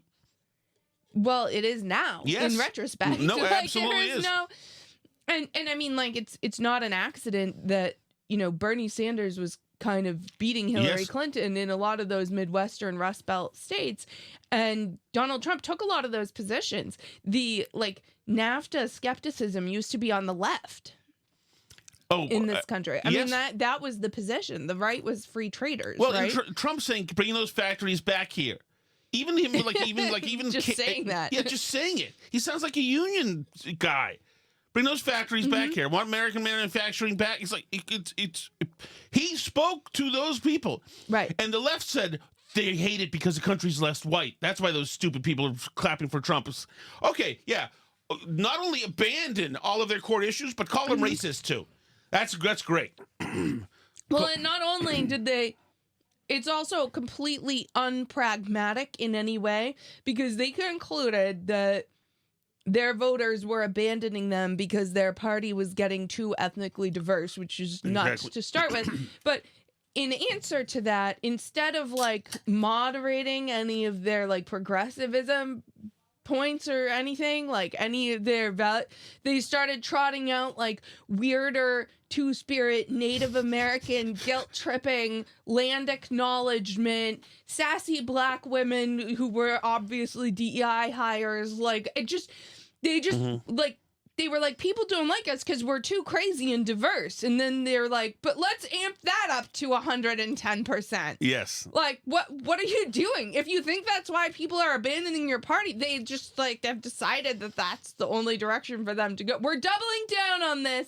Well, it is now, in retrospect. No, like, absolutely is. And I mean, like, it's not an accident that, you know, Bernie Sanders was kind of beating Hillary Clinton in a lot of those Midwestern Rust Belt states. And Donald Trump took a lot of those positions. The, like, NAFTA skepticism used to be on the left. In this country. I mean, that was the position. The right was free traders. Well, right? Trump's saying, bring those factories back here. Even him, even just saying that. Yeah, just saying it. He sounds like a union guy. Bring those factories back here. Want American manufacturing back? It's like he spoke to those people, right? And the left said they hate it because the country's less white. That's why those stupid people are clapping for Trump. Okay, yeah. Not only abandon all of their core issues, but call them racist too. That's great. Well, and not only did they. It's also completely unpragmatic in any way because they concluded that their voters were abandoning them because their party was getting too ethnically diverse, which is nuts to start with. But in answer to that, instead of like moderating any of their like progressivism points or anything, like any of their they started trotting out like weirder two-spirit Native American guilt-tripping land acknowledgement, sassy black women who were obviously DEI hires. Like they were like, people don't like us because we're too crazy and diverse. And then they're like, but let's amp that up to 110%. Yes. Like, what are you doing? If you think that's why people are abandoning your party, they just like have decided that that's the only direction for them to go. We're doubling down on this.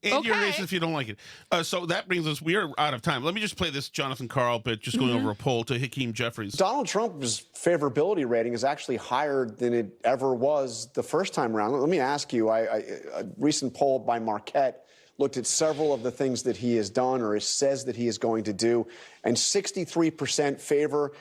And you're racist if you don't like it. So that brings us, we are out of time. Let me just play this Jonathan Karl bit, just going over a poll to Hakeem Jeffries. Donald Trump's favorability rating is actually higher than it ever was the first time around. Let me ask you, a recent poll by Marquette looked at several of the things that he has done or says that he is going to do, and 63% favor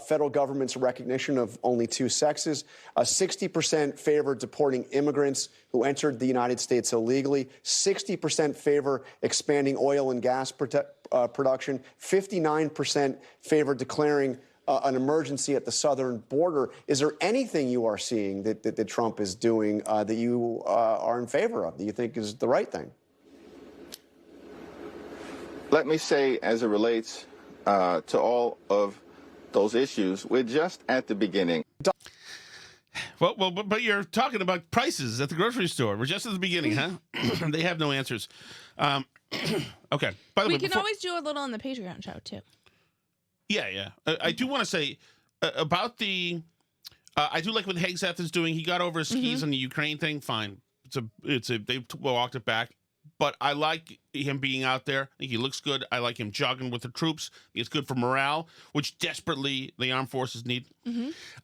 federal government's recognition of only two sexes, 60% favor deporting immigrants who entered the United States illegally, 60% favor expanding oil and gas production, 59% favor declaring an emergency at the southern border. Is there anything you are seeing that Trump is doing that you are in favor of, that you think is the right thing? Let me say, as it relates to all of those issues, we're just at the beginning. Well, but you're talking about prices at the grocery store. We're just at the beginning, huh? They have no answers. Okay. By the way, we can always do a little on the Patreon show, too. Yeah. I do want to say about the... I do like what Hegseth is doing. He got over his skis on the Ukraine thing. Fine. They walked it back. But I like him being out there. I think he looks good. I like him jogging with the troops. It's good for morale, which desperately the armed forces need.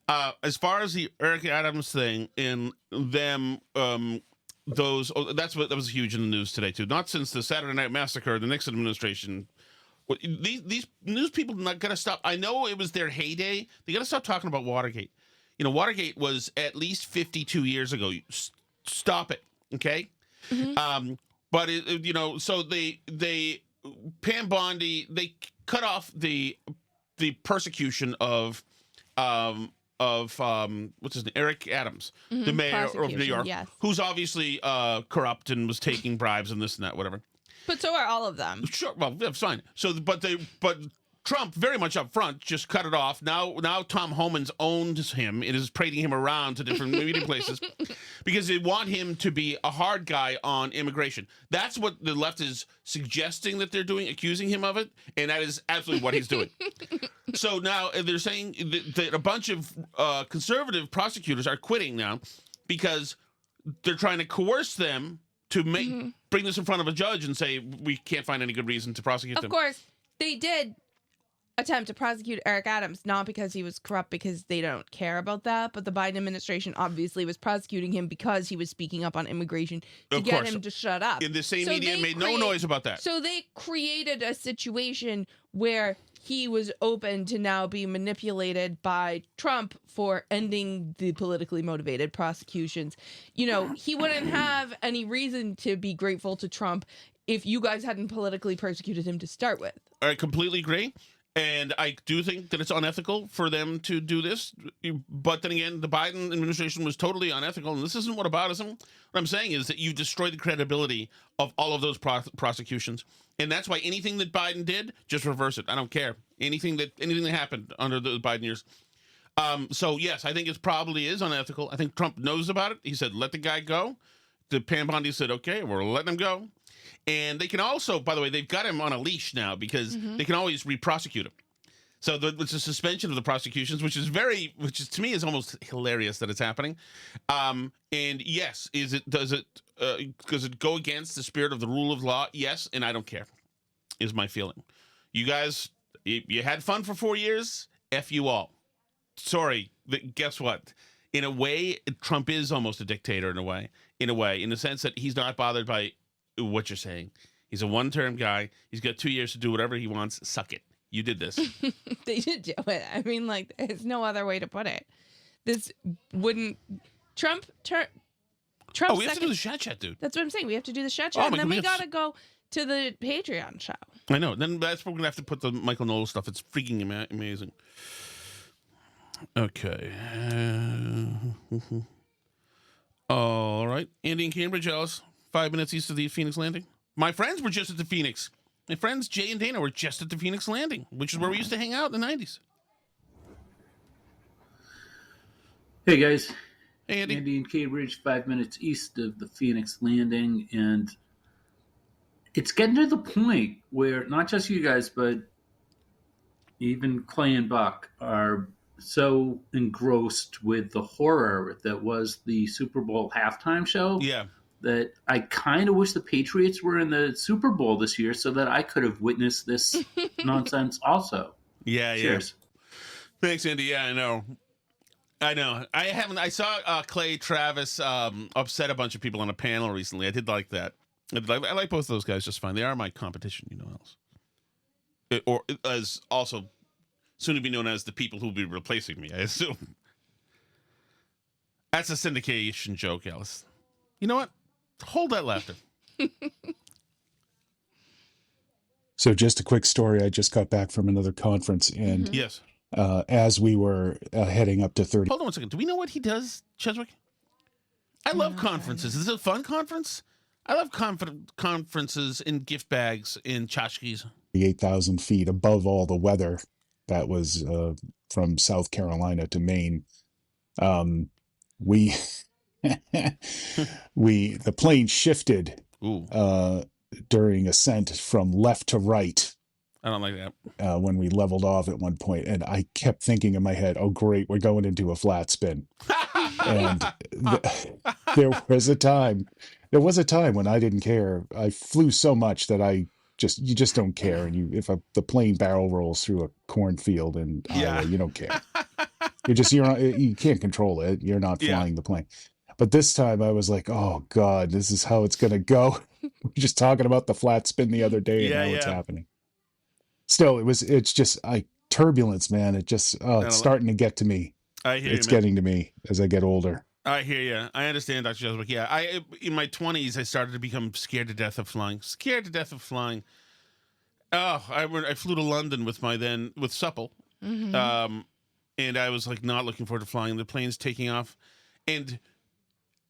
As far as the Eric Adams thing and them, that was huge in the news today too. Not since the Saturday Night Massacre, the Nixon administration. These news people not gotta stop. I know it was their heyday. They gotta stop talking about Watergate. You know, Watergate was at least 52 years ago. Stop it, okay? But so they Pam Bondi, they cut off the persecution of what's his name, Eric Adams, the mayor of New York, who's obviously corrupt and was taking bribes and this and that, whatever. But so are all of them. Sure, well, that's fine. So, but Trump, very much up front, just cut it off. Now Tom Homan's owns him. It is parading him around to different meeting places because they want him to be a hard guy on immigration. That's what the left is suggesting that they're doing, accusing him of it, and that is absolutely what he's doing. So now they're saying that a bunch of conservative prosecutors are quitting now because they're trying to coerce them to bring this in front of a judge and say, we can't find any good reason to prosecute them. Of course, they did attempt to prosecute Eric Adams, not because he was corrupt, because they don't care about that, but the Biden administration obviously was prosecuting him because he was speaking up on immigration to get him to shut up. In the same media made no noise about that. So they created a situation where he was open to now be manipulated by Trump for ending the politically motivated prosecutions. You know, he wouldn't have any reason to be grateful to Trump if you guys hadn't politically persecuted him to start with. I completely agree. And I do think that it's unethical for them to do this. But then again, the Biden administration was totally unethical. And this isn't whataboutism. What I'm saying is that you destroyed the credibility of all of those prosecutions. And that's why anything that Biden did, just reverse it. I don't care. Anything that happened under the Biden years. So, yes, I think it probably is unethical. I think Trump knows about it. He said, let the guy go. The Pam Bondi said, okay, we're letting him go. And they can also, by the way, they've got him on a leash now because they can always re-prosecute him. So it's a suspension of the prosecutions, which is to me is almost hilarious that it's happening. And yes, does it go against the spirit of the rule of law? Yes, and I don't care. Is my feeling. You guys, you had fun for 4 years. F you all. Sorry, but guess what? In a way, Trump is almost a dictator in a way, in the sense that he's not bothered by what you're saying. He's a one-term guy. He's got 2 years to do whatever he wants. Suck it. You did this. They did do it. I mean, like, there's no other way to put it. This wouldn't Trump. Oh, we have to do the chat, dude. That's what I'm saying. We have to do the chat, and then we gotta go to the Patreon show. I know. Then that's where we're gonna have to put the Michael Knowles stuff. It's freaking amazing. Okay. All right. Andy in Cambridge, Alice. 5 minutes east of the Phoenix Landing. My friends were just at the Phoenix. My friends Jay and Dana were just at the Phoenix Landing, which is where we used to hang out in the 90s. Hey, guys. Hey, Andy. Andy in Cambridge, 5 minutes east of the Phoenix Landing. And it's getting to the point where not just you guys, but even Clay and Buck are so engrossed with the horror that was the Super Bowl halftime show. Yeah. That I kind of wish the Patriots were in the Super Bowl this year so that I could have witnessed this nonsense also. Yeah, Cheers. Yeah. Thanks, Andy. Yeah, I know. I saw Clay Travis upset a bunch of people on a panel recently. I did like that. I like both of those guys just fine. They are my competition, you know else. Or as also soon to be known as the people who will be replacing me, I assume. That's a syndication joke, Alice. You know what? Hold that laughter. So just a quick story. I just got back from another conference, and yes, as we were heading up to 30. Hold on 1 second. Do we know what he does, Cheswick? I love conferences. Is it a fun conference? I love conferences in gift bags in tchotchkes. 8,000 feet above all the weather that was from South Carolina to Maine. The plane shifted during ascent from left to right. I don't like that. When we leveled off at one point, and I kept thinking in my head, "Oh, great, we're going into a flat spin." And there was a time when I didn't care. I flew so much that you just don't care. And if the plane barrel rolls through a cornfield in Iowa, you don't care. You can't control it. You're not flying the plane. But this time I was like, oh God, this is how it's going to go. We were just talking about the flat spin the other day, and now it's happening. Still, it's just turbulence, man. It's starting to get to me. I hear it's you, man. getting to me as I get older. I hear you. I understand, Dr. Jeswick. Yeah, in my 20s, I started to become scared to death of flying. Oh, I flew to London with Supple, and I was like not looking forward to flying. The plane's taking off, and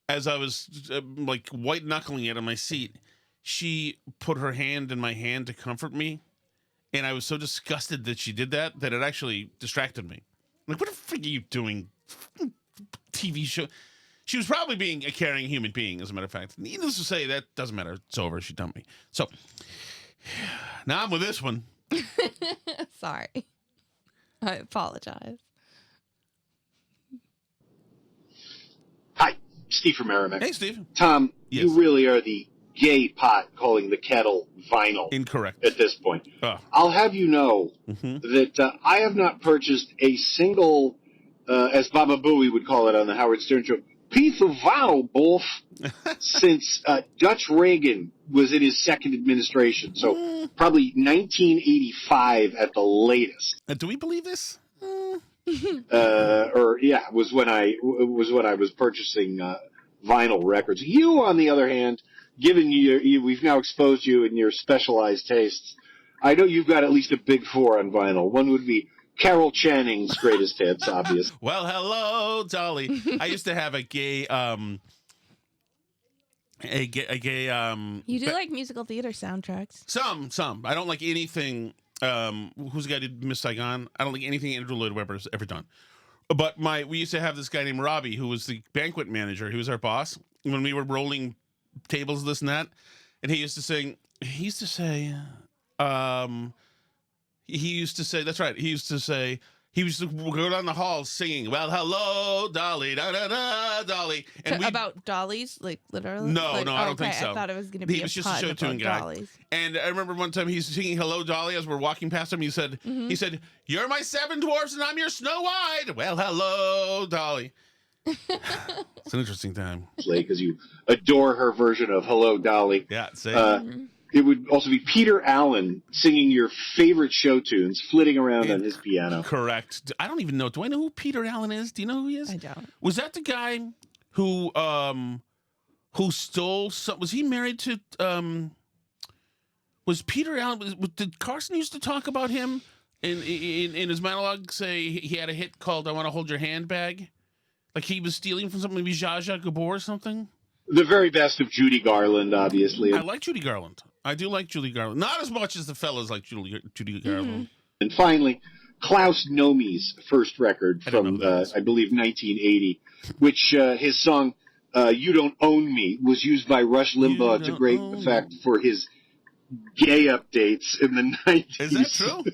as I was like white knuckling it on my seat, she put her hand in my hand to comfort me, and I was so disgusted that she did that it actually distracted me. Like, what the frick are you doing? TV show. She was probably being a caring human being, as a matter of fact. Needless to say, that doesn't matter. It's over. She dumped me. So now I'm with this one. Sorry. I apologize. Hi, Steve from Merrimack. Hey, Steve. Tom, yes. You really are the gay pot calling the kettle vinyl. Incorrect. At this point. I'll have you know that I have not purchased a single, as Baba Booey would call it on the Howard Stern show, piece of vinyl, Wolf, since Dutch Reagan was in his second administration. So probably 1985 at the latest. Do we believe this? Was when I was purchasing vinyl records. You, on the other hand, given we've now exposed you in your specialized tastes, I know you've got at least a big four on vinyl. One would be Carol Channing's greatest hits, obviously. Well, hello, Dolly. I used to have a gay. You do like musical theater soundtracks? Some. I don't like anything. Who's the guy who did Miss Saigon? I don't like anything Andrew Lloyd Webber's ever done. But we used to have this guy named Robbie, who was the banquet manager. He was our boss when we were rolling tables, this and that. And he used to say, he used to say, that's right. He used to go down the halls singing, well, hello, Dolly, da da da, Dolly. And about dollies, like literally? No, like, I don't think so. I thought it was going to be he was just a show about tune guy. dollies. And I remember one time he's singing "Hello, Dolly" as we're walking past him. He said, "You're my 7 dwarfs and I'm your Snow White." Well, hello, Dolly. It's an interesting time. Because you adore her version of "Hello, Dolly." Yeah, same. It would also be Peter Allen singing your favorite show tunes, flitting around on his piano. Correct. I don't even know. Do I know who Peter Allen is? Do you know who he is? I don't. Was that the guy who stole some? Was he married to? Was Peter Allen? Did Carson used to talk about him in his monologue? Say he had a hit called "I Want to Hold Your Hand" bag, like he was stealing from something, maybe Zsa Zsa Gabor or something. The very best of Judy Garland, obviously. I like Judy Garland. I do like Judy Garland. Not as much as the fellas like Judy Garland. And finally, Klaus Nomi's first record from, I believe, 1980, which his song, You Don't Own Me, was used by Rush Limbaugh to great effect for his gay updates in the 90s. Is that true?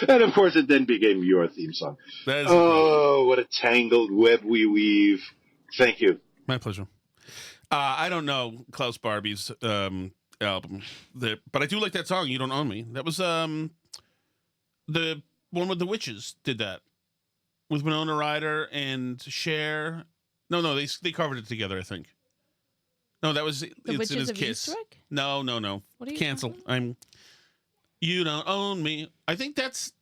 And, of course, it then became your theme song. What a tangled web we weave. Thank you. My pleasure. I don't know Klaus Barbie's album, but I do like that song, "You Don't Own Me." That was the one with the witches did that with Winona Ryder and Cher. No, they covered it together, I think. No, that was The It's Witches in His of Kiss. Eastwick? No. What are you Cancel. You Don't Own Me. I think that's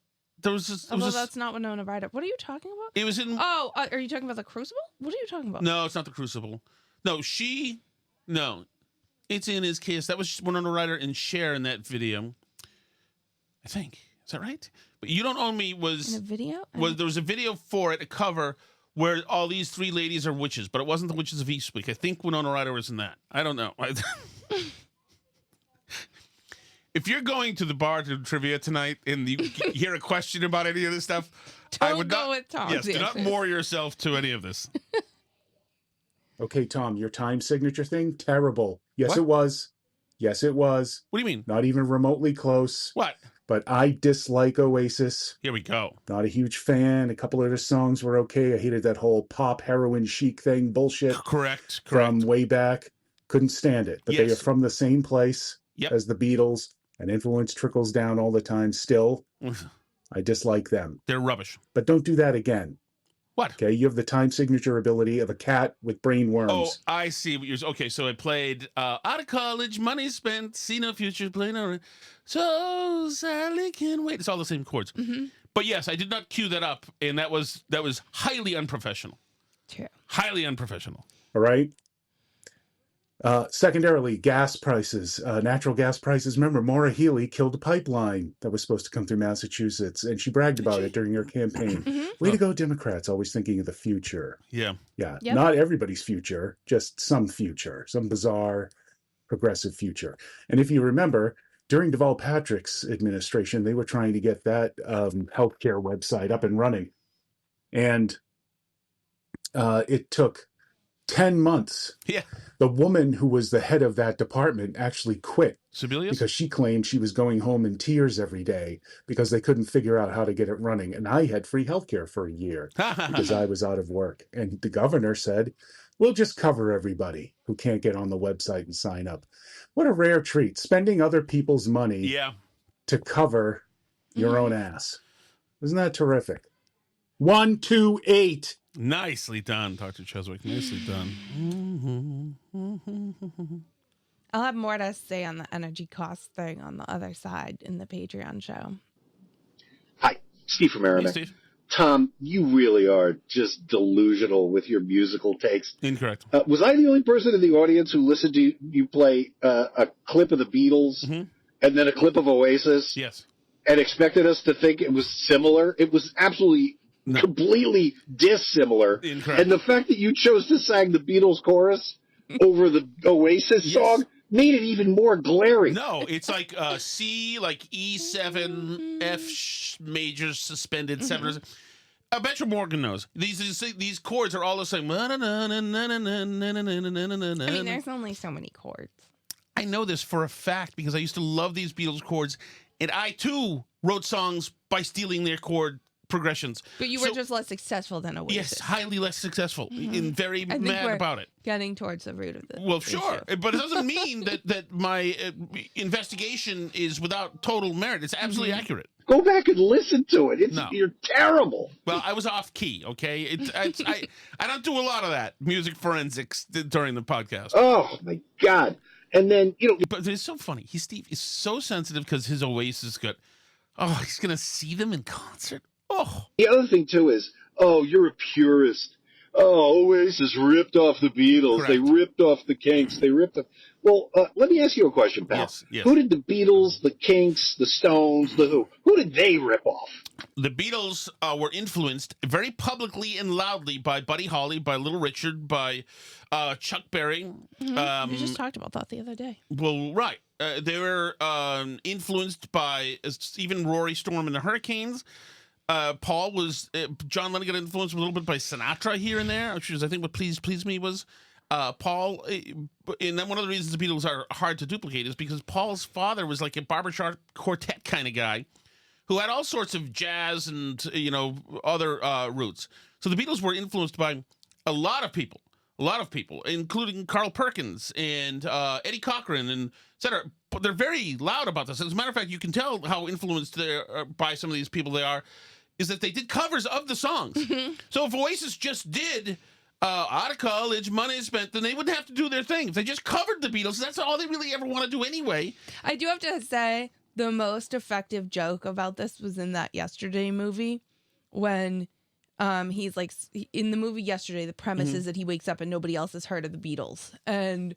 that's not Winona Ryder. What are you talking about? It was in. Oh, are you talking about the Crucible? What are you talking about? No, it's not the Crucible. No, It's in His Kiss. That was Winona Ryder and Cher in that video. I think. Is that right? But You Don't Own Me was in a video. There was a video for it, a cover where all these 3 ladies are witches, but it wasn't the Witches of Eastwick. I think Winona Ryder was in that. I don't know. If you're going to the bar to trivia tonight and you hear a question about any of this stuff, I would go not. With Tom's yes, do not answers. moor yourself to any of this. Okay, Tom, your time signature thing, terrible. Yes, What? it was. Yes, it was. What do you mean? Not even remotely close. What? But I dislike Oasis. Here we go. Not a huge fan. A couple of their songs were okay. I hated that whole pop heroin chic thing bullshit. Correct. From way back. Couldn't stand it. But they are Yes. from the same place Yep. as the Beatles, and influence trickles down all the time still. I dislike them. They're rubbish. But don't do that again. What? Okay, you have the time signature ability of a cat with brain worms. Oh, I see what you're. Okay, so I played out of college, money spent, see no future, play no. So sadly can't wait. It's all the same chords. But yes, I did not cue that up, and that was highly unprofessional. True. Highly unprofessional. All right. Secondarily, gas prices, natural gas prices. Remember, Maura Healey killed a pipeline that was supposed to come through Massachusetts, and she bragged about it during her campaign. Way to go, Democrats, always thinking of the future. Yeah. Yeah, Yep. not everybody's future, just some future, some bizarre progressive future. And if you remember, during Deval Patrick's administration, they were trying to get that healthcare website up and running. And it took 10 months. Yeah. The woman who was the head of that department actually quit Sebelius? because she claimed she was going home in tears every day because they couldn't figure out how to get it running. And I had free healthcare for a year because I was out of work. And the governor said, we'll just cover everybody who can't get on the website and sign up. What a rare treat, spending other people's money to cover your own ass. Isn't that terrific? 128. Nicely done, Dr. Cheswick. Nicely done. I'll have more to say on the energy cost thing on the other side in the Patreon show. Hi, Steve from Merrimack. Hey, Steve. Tom, you really are just delusional with your musical takes. Incorrect. Was I the only person in the audience who listened to you play a clip of the Beatles and then a clip of Oasis? Yes. And expected us to think it was similar? It was absolutely completely dissimilar. Incorrect. And the fact that you chose to sing the Beatles chorus over the Oasis song made it even more glaring. No, it's like C, like E7, F major suspended 7. I bet you Morgan knows. These chords are all the same. I mean, there's only so many chords. I know this for a fact because I used to love these Beatles chords, and I too wrote songs by stealing their chord progressions. But you were just less successful than Oasis. Yes, highly less successful, and very mad about it. Getting towards the root of this. Well, sure, but it doesn't mean that my investigation is without total merit. It's absolutely accurate. Go back and listen to it. You're terrible. Well, I was off key, okay? I don't do a lot of that, music forensics, during the podcast. Oh, my God. And then, But it's so funny. Steve is so sensitive because his Oasis got, he's going to see them in concert? Oh. The other thing, too, is, you're a purist. Oasis ripped off the Beatles. Correct. They ripped off the Kinks. They ripped off... Well, let me ask you a question, pal. Yes. Who did the Beatles, the Kinks, the Stones, the Who? Who did they rip off? The Beatles were influenced very publicly and loudly by Buddy Holly, by Little Richard, by Chuck Berry. We just talked about that the other day. Well, right. They were influenced by even Rory Storm and the Hurricanes. John Lennon got influenced a little bit by Sinatra here and there, which is, I think, what Please Please Me was. Paul, and then one of the reasons the Beatles are hard to duplicate is because Paul's father was like a barbershop quartet kind of guy who had all sorts of jazz and, other roots. So the Beatles were influenced by a lot of people, including Carl Perkins and Eddie Cochran and et cetera. But they're very loud about this. As a matter of fact, you can tell how influenced by some of these people they are, is that they did covers of the songs. So if Oasis just did out of college, money spent, then they wouldn't have to do their thing. If they just covered the Beatles, that's all they really ever want to do anyway. I do have to say, the most effective joke about this was in that Yesterday movie when he's like, in the movie Yesterday, the premise is that he wakes up and nobody else has heard of the Beatles. And,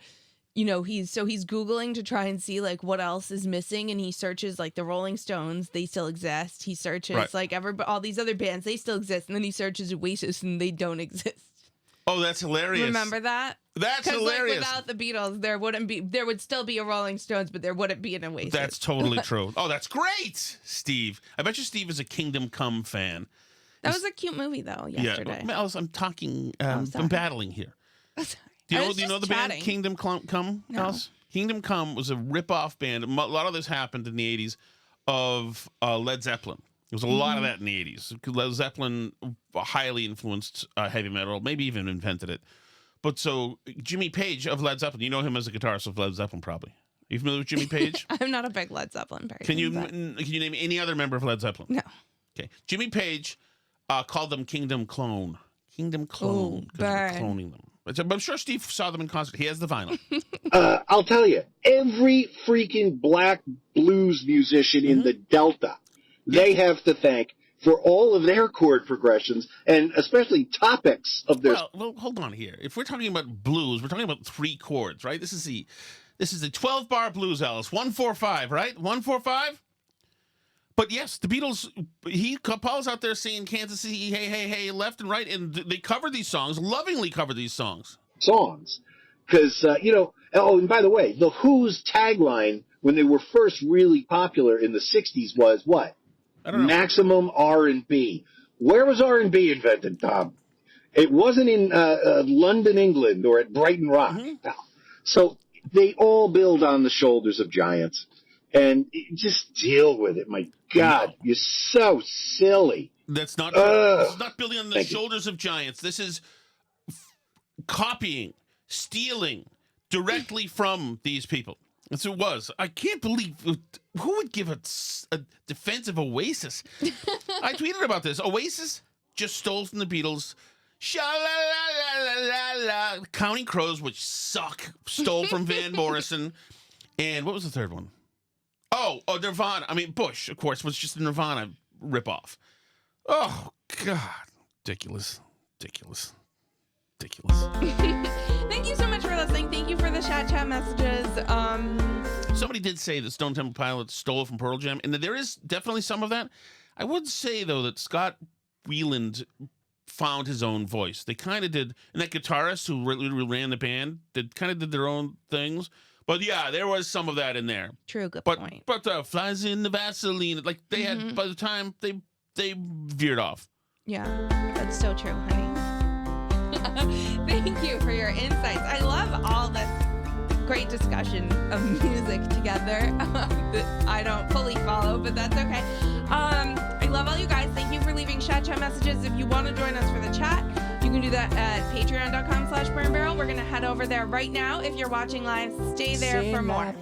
he's Googling to try and see like what else is missing. And he searches like the Rolling Stones, they still exist. He searches like all these other bands, they still exist. And then he searches Oasis and they don't exist. Oh, that's hilarious. Remember that? That's hilarious. Like, without the Beatles, there would still be a Rolling Stones, but there wouldn't be an Oasis. That's totally true. Oh, that's great, Steve. I bet you Steve is a Kingdom Come fan. That was a cute movie, though, Yesterday. Yeah, Alice, I'm talking, I'm battling here. Do you know the band Kingdom Come, No. Alice? Kingdom Come was a rip-off band. A lot of this happened in the 80s of Led Zeppelin. There was a lot of that in the 80s. Led Zeppelin highly influenced heavy metal, maybe even invented it. But so Jimmy Page of Led Zeppelin, you know him as a guitarist of Led Zeppelin, probably. Are you familiar with Jimmy Page? I'm not a big Led Zeppelin person. Can you name any other member of Led Zeppelin? No. Okay. Jimmy Page called them Kingdom Clone. Kingdom Clone. Because they're cloning them. But I'm sure Steve saw them in concert. He has the vinyl. I'll tell you, every freaking black blues musician in the Delta, they have to thank for all of their chord progressions and especially topics of their... Well, hold on here. If we're talking about blues, we're talking about 3 chords, right? This is the 12-bar blues, Alice. 1-4-5, right? 1-4-5? But yes, the Beatles, Paul's out there saying Kansas City, hey, hey, hey, left and right, and they covered these songs, lovingly covered these songs. Because, and by the way, The Who's tagline when they were first really popular in the 60s was what? I don't know. Maximum R&B. Where was R&B invented, Tom? It wasn't in London, England, or at Brighton Rock. So they all build on the shoulders of giants. And just deal with it. My God, you're so silly. That's not this is not building on the shoulders of giants. This is copying, stealing directly from these people. That's what it was. I can't believe who would give a defensive Oasis. I tweeted about this. Oasis just stole from the Beatles. Sha-la-la-la-la-la. Counting Crows, which suck, stole from Van Morrison. And what was the third one? Oh, Nirvana. I mean, Bush, of course, was just a Nirvana ripoff. Oh, God. Ridiculous. Thank you so much for listening. Thank you for the chat messages. Somebody did say that Stone Temple Pilots stole from Pearl Jam, and there is definitely some of that. I would say, though, that Scott Weiland found his own voice. They kind of did, and that guitarist who ran the band, they kind of did their own things. But yeah, there was some of that in there. True, good point. But flies in the Vaseline, like they had, by the time they veered off. Yeah, that's so true, honey. Thank you for your insights. I love all this great discussion of music together that I don't fully follow, but that's okay. I love all you guys. Thank you for leaving chat messages. If you want to join us for the chat, you can do that at patreon.com/burnbarrel. We're going to head over there right now. If you're watching live, stay there for more.